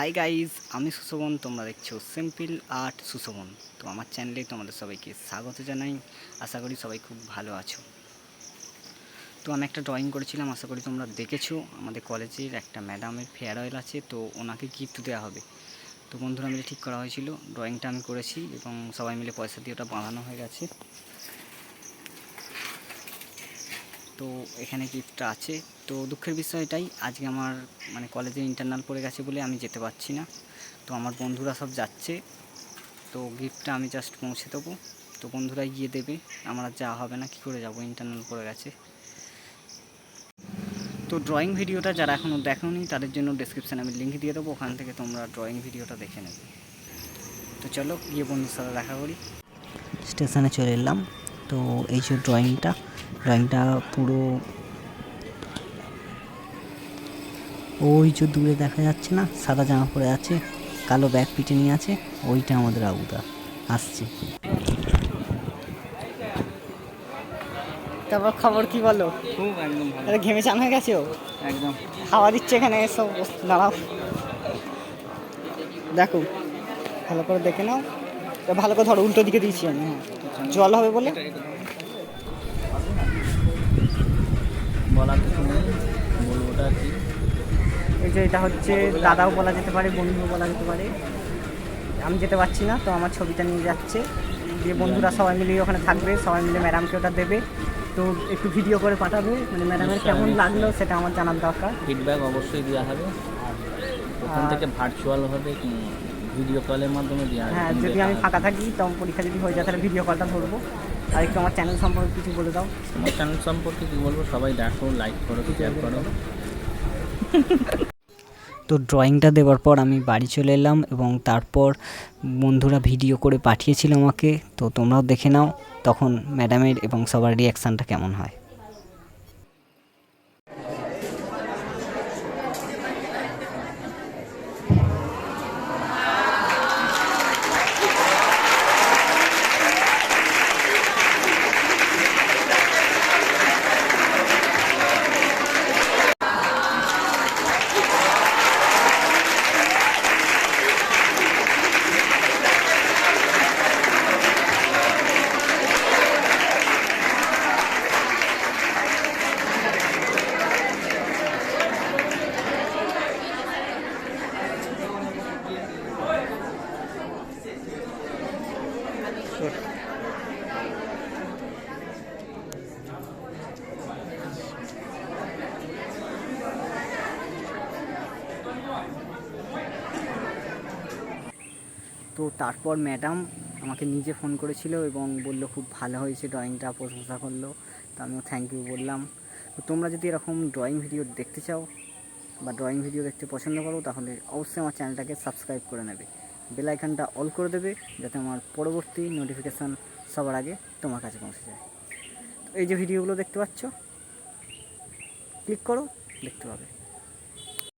Hi guys, আমি সুশোভন। তোমরা দেখছো সিম্পল আর্ট সুশোভন। তো আমার চ্যানেলে তোমাদের সবাইকে স্বাগত জানাই। আশা করি সবাই খুব ভালো আছো। তো আমি একটা ড্রয়িং করেছিলাম, আশা করি তোমরা দেখেছো। আমাদের কলেজের একটা ম্যাডামের ফেয়ারওয়েল আছে, তো ওনাকে গিফট দেওয়া হবে। তো বন্ধুরা মিলে ঠিক করা হয়েছিল, ড্রয়িংটা আমি করেছি এবং সবাই মিলে পয়সা দিয়ে ওটা বানানো হয়ে গেছে। তো এখানে গিফটটা আছে। তো দুঃখের বিষয় এটাই, আজকে আমার কলেজে ইন্টারনাল পড়ে গেছে বলে আমি যেতে পারছি না। তো আমার বন্ধুরা সব যাচ্ছে, তো গিফটটা আমি জাস্ট পৌঁছে দেবো। তো বন্ধুরাই গিয়ে দেবে, আমার যাওয়া হবে না, কী করে যাবো, ইন্টারনাল পড়ে গেছে। তো ড্রয়িং ভিডিওটা যারা এখনও দেখোনি তাদের জন্য ডেসক্রিপশানে আমি লিঙ্ক দিয়ে দেবো, ওখান থেকে তোমরা ড্রয়িং ভিডিওটা দেখে নেবে। তো চলো গিয়ে বন্ধুর সাথে দেখা করি। স্টেশনে চলে এলাম। তো এই যে ড্রয়িংটা পুরো ওই যে দূরে দেখা যাচ্ছে না, সাদা জামা পরে আছে, কালো ব্যাগ পিঠে নিয়ে আছে, ওইটা আমাদের আবুদা আসছে। তারপর খবর কি বলো? খুব একদম ভালো, ঘেমে চান হয়ে গেছে, একদম হাওয়া দিচ্ছে এখানে, সব দাঁড়াও দেখো, ভালো করে দেখে নাও। ভালো করে ধরো, উল্টো দিকে দিয়েছি আমি। হ্যাঁ, জল হবে বলে বলার কিছু নেই, বলবোটা কি। এই যে এটা হচ্ছে দাদাও বলা যেতে পারে, বন্ধুও বলা যেতে পারে। আমি যেতে পারছি না, তো আমার ছবিটা নিয়ে যাচ্ছে, দিয়ে বন্ধুরা সবাই মিলে ওখানে থাকবে, সবাই মিলে ম্যাডামকে ওটা দেবে। তো একটু ভিডিও করে পাঠাবে, ম্যাডামের কেমন লাগলো সেটা আমার জানার দরকার। ফিডব্যাক অবশ্যই দেওয়া হবে, ওখান থেকে ভার্চুয়ালভাবে ভিডিও কলের মাধ্যমে দেওয়া হবে। হ্যাঁ, যদি আমি ফাঁকা থাকি, তখন পরীক্ষা যদি হয়ে যায় তাহলে ভিডিও কলটা ধরবো। আর একটু আমার চ্যানেল সম্পর্কে কিছু বলে দাও। আমার চ্যানেল সম্পর্কে কী বলবো, সবাই দেখো, লাইক করো, শেয়ার করো। তো ড্রয়িংটা দেওয়ার পর আমি বাড়ি চলে এলাম এবং তারপর বন্ধুরা ভিডিও করে পাঠিয়েছিল আমাকে, তো তোমরাও দেখে নাও তখন ম্যাডামের এবং সবার রিয়াকশানটা কেমন হয়। তো তারপর ম্যাডাম আমাকে নিজে ফোন করেছিল এবং বলল খুব ভালো হয়েছে ড্রয়িংটা, প্রশংসা করলো। তো আমিও থ্যাংক ইউ বললাম। তো তোমরা যদি এরকম ড্রয়িং ভিডিও দেখতে চাও বা ড্রয়িং ভিডিও দেখতে পছন্দ করো, তাহলে অবশ্যই আমার চ্যানেলটাকে সাবস্ক্রাইব করে নেবে, বেল আইকনটা অল করে দেবে, যাতে আমার পরবর্তী নোটিফিকেশান সবার আগে তোমার কাছে পৌঁছে যায়। তো এই যে ভিডিওগুলো দেখতে পাচ্ছ, ক্লিক করো, দেখতে পাবে।